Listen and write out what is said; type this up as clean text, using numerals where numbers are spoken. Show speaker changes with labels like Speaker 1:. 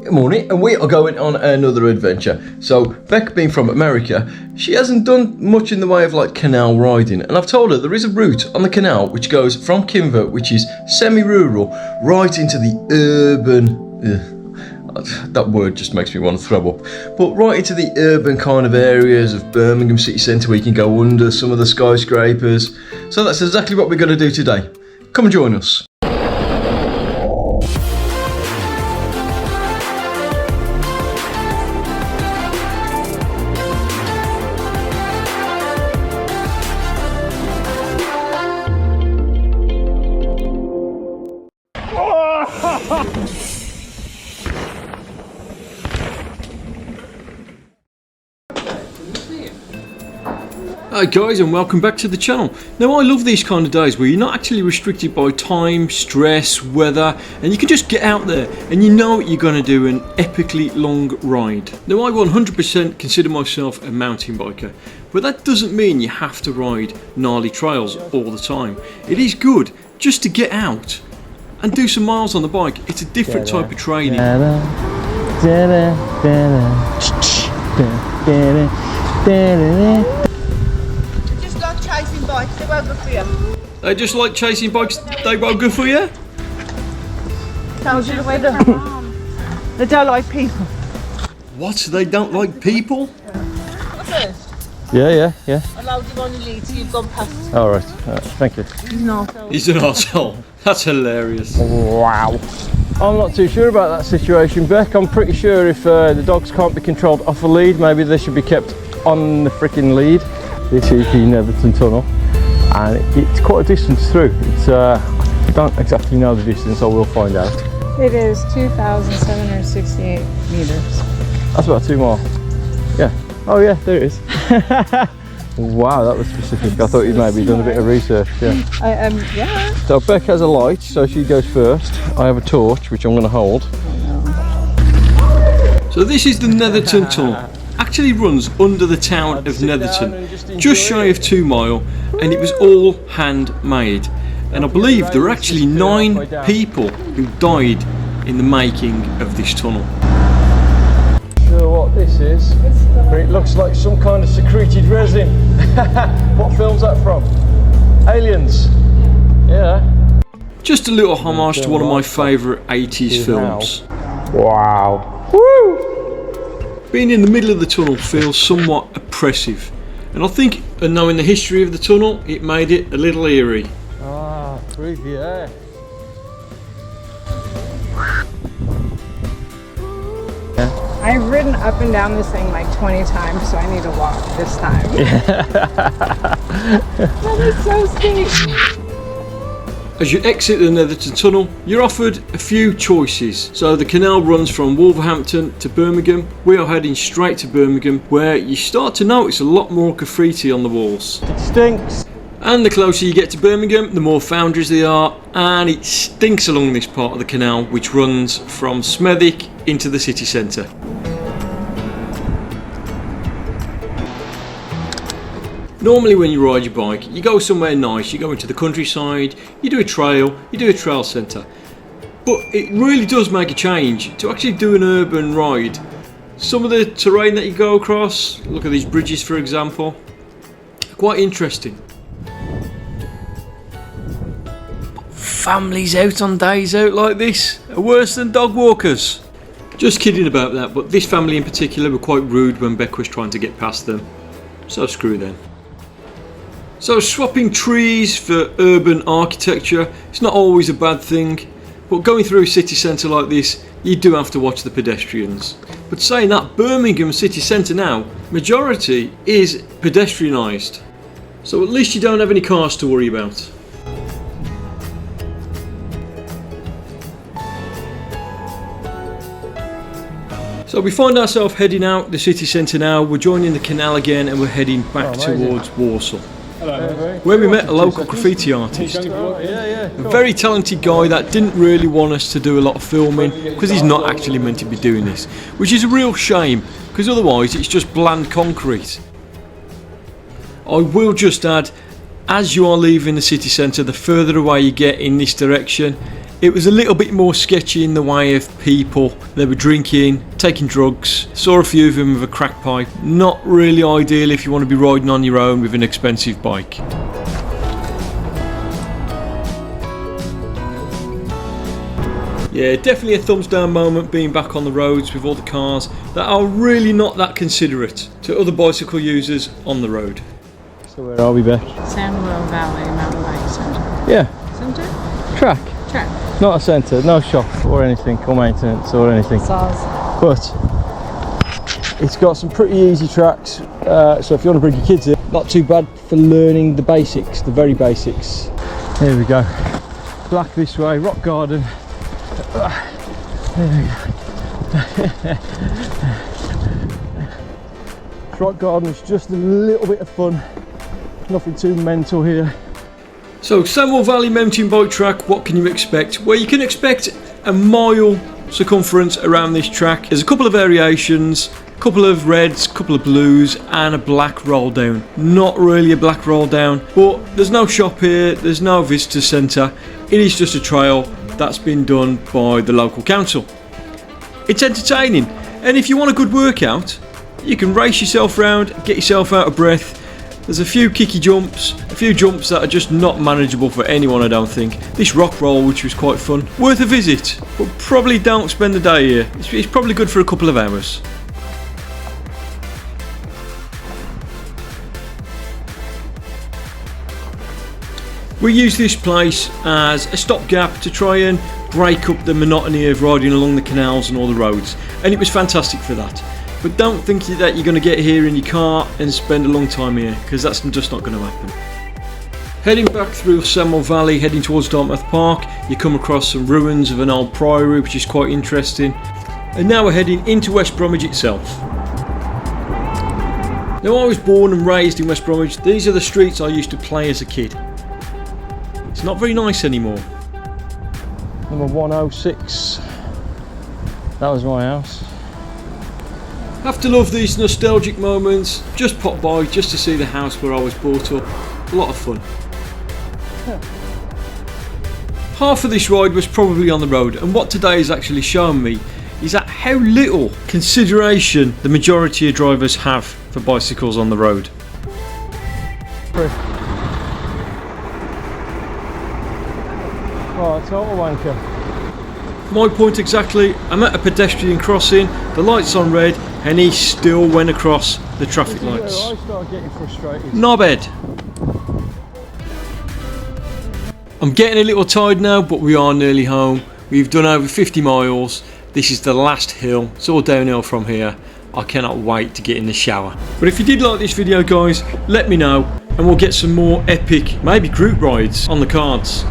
Speaker 1: Good morning, and we are going on another adventure. So, Beck being from America, she hasn't done much in the way of like canal riding, and I've told her there is a route on the canal which goes from Kimver, which is semi-rural, right into the urban. That word just makes me want to throw up. But right into the urban kind of areas of Birmingham city centre where you can go under some of the skyscrapers. So that's exactly what we're going to do today. Come and join us. Hi guys, and welcome back to the channel. Now I love these kind of days where you're not actually restricted by time, stress, weather, and you can just get out there and you know what you're going to do, an epically long ride. Now I 100% consider myself a mountain biker, but that doesn't mean you have to ride gnarly trails all the time. It is good just to get out and do some miles on the bike. It's a different type of training.
Speaker 2: Chasing bikes, they won't go for you.
Speaker 1: They just like chasing bikes, they won't go for you?
Speaker 2: Tells you the way they don't like people.
Speaker 1: What? They don't like people?
Speaker 2: First,
Speaker 3: Yeah.
Speaker 2: I allowed you on your lead, so you've gone past.
Speaker 3: All right. Thank you.
Speaker 2: He's an arsehole.
Speaker 1: He's an arsehole. That's hilarious.
Speaker 3: Wow. I'm not too sure about that situation, Beck. I'm pretty sure if the dogs can't be controlled off a lead, maybe they should be kept on the freaking lead. This is the Netherton Tunnel, and it's quite a distance through. It's I don't exactly know the distance. I will find out.
Speaker 4: It is 2,768 meters.
Speaker 3: That's about 2 miles. Yeah. Oh yeah, there it is. Wow, that was specific. I thought you'd maybe done a bit of research. Yeah.
Speaker 4: Yeah.
Speaker 3: So Beck has a light, so she goes first. I have a torch, which I'm going to hold.
Speaker 1: So this is the Netherton Tunnel. Actually runs under the town of Netherton, just shy of 2 miles, and it was all handmade. And I believe there are actually 9 people who died in the making of this tunnel.
Speaker 3: Sure what this is, but it looks like some kind of secreted resin. What film's that from? Aliens. Yeah.
Speaker 1: Just a little homage to one of my favourite 80s films.
Speaker 3: Wow. Woo!
Speaker 1: Being in the middle of the tunnel feels somewhat oppressive, and I think, knowing the history of the tunnel, it made it a little eerie.
Speaker 3: Ah, creepy, eh?
Speaker 4: I've ridden up and down this thing like 20 times, so I need to walk this time. That is so steep.
Speaker 1: As you exit the Netherton Tunnel, you're offered a few choices. So the canal runs from Wolverhampton to Birmingham. We are heading straight to Birmingham, where you start to notice a lot more graffiti on the walls.
Speaker 3: It stinks.
Speaker 1: And the closer you get to Birmingham, the more foundries there are, and it stinks along this part of the canal, which runs from Smethwick into the city centre. Normally when you ride your bike, you go somewhere nice, you go into the countryside, you do a trail, you do a trail centre. But it really does make a change to actually do an urban ride. Some of the terrain that you go across, look at these bridges for example, quite interesting. Families out on days out like this are worse than dog walkers. Just kidding about that, but this family in particular were quite rude when Beck was trying to get past them. So screw them. So swapping trees for urban architecture, it's not always a bad thing, but going through a city centre like this, you do have to watch the pedestrians. But saying that, Birmingham city centre now, majority is pedestrianised. So at least you don't have any cars to worry about. So we find ourselves heading out the city centre now. We're joining the canal again and we're heading back towards Walsall, where we met a local graffiti artist. A very talented guy that didn't really want us to do a lot of filming because he's not actually meant to be doing this, which is a real shame because otherwise it's just bland concrete. I will just add, as you are leaving the city centre, the further away you get in this direction, It was a little bit more sketchy in the way of people. They were drinking, taking drugs. Saw a few of them with a crack pipe. Not really ideal if you want to be riding on your own with an expensive bike. Yeah, definitely a thumbs down moment being back on the roads with all the cars that are really not that considerate to other bicycle users on the road.
Speaker 3: So where are we, Beck?
Speaker 4: Sandwell Valley Mountain Bike Center.
Speaker 3: Yeah.
Speaker 4: Center?
Speaker 3: Track.
Speaker 4: Track.
Speaker 3: Not a centre, no shop or anything, or maintenance or anything.
Speaker 4: Saws.
Speaker 3: But it's got some pretty easy tracks, so if you want to bring your kids in, not too bad for learning the basics, the very basics. Here we go. Black this way, rock garden. There we go. Rock garden is just a little bit of fun, nothing too mental here.
Speaker 1: So Sandwell Valley mountain bike track, what can you expect? Well, you can expect a mile circumference around this track. There's a couple of variations, a couple of reds, a couple of blues and a black roll down. Not really a black roll down, but there's no shop here, there's no visitor centre. It is just a trail that's been done by the local council. It's entertaining, and if you want a good workout, you can race yourself round, get yourself out of breath. There's a few kicky jumps, a few jumps that are just not manageable for anyone, I don't think. This rock roll, which was quite fun, worth a visit, but probably don't spend the day here. It's probably good for a couple of hours. We use this place as a stopgap to try and break up the monotony of riding along the canals and all the roads, and it was fantastic for that. But don't think that you're going to get here in your car and spend a long time here, because that's just not going to happen. Heading back through Sandwell Valley, heading towards Dartmouth Park, you come across some ruins of an old priory, which is quite interesting. And now we're heading into West Bromwich itself. Now, I was born and raised in West Bromwich. These are the streets I used to play as a kid. It's not very nice anymore.
Speaker 3: Number 106. That was my house.
Speaker 1: Have to love these nostalgic moments. Just pop by just to see the house where I was brought up. A lot of fun. Half of this ride was probably on the road, and what today has actually shown me is that how little consideration the majority of drivers have for bicycles on the road.
Speaker 3: Oh, total wanker.
Speaker 1: My point exactly, I'm at a pedestrian crossing, the light's on red, and he still went across the traffic lights.
Speaker 3: I start getting frustrated.
Speaker 1: Knobhead. I'm getting a little tired now, but we are nearly home. We've done over 50 miles. This is the last hill. It's all downhill from here. I cannot wait to get in the shower. But if you did like this video, guys, let me know, and we'll get some more epic, maybe group rides on the cards.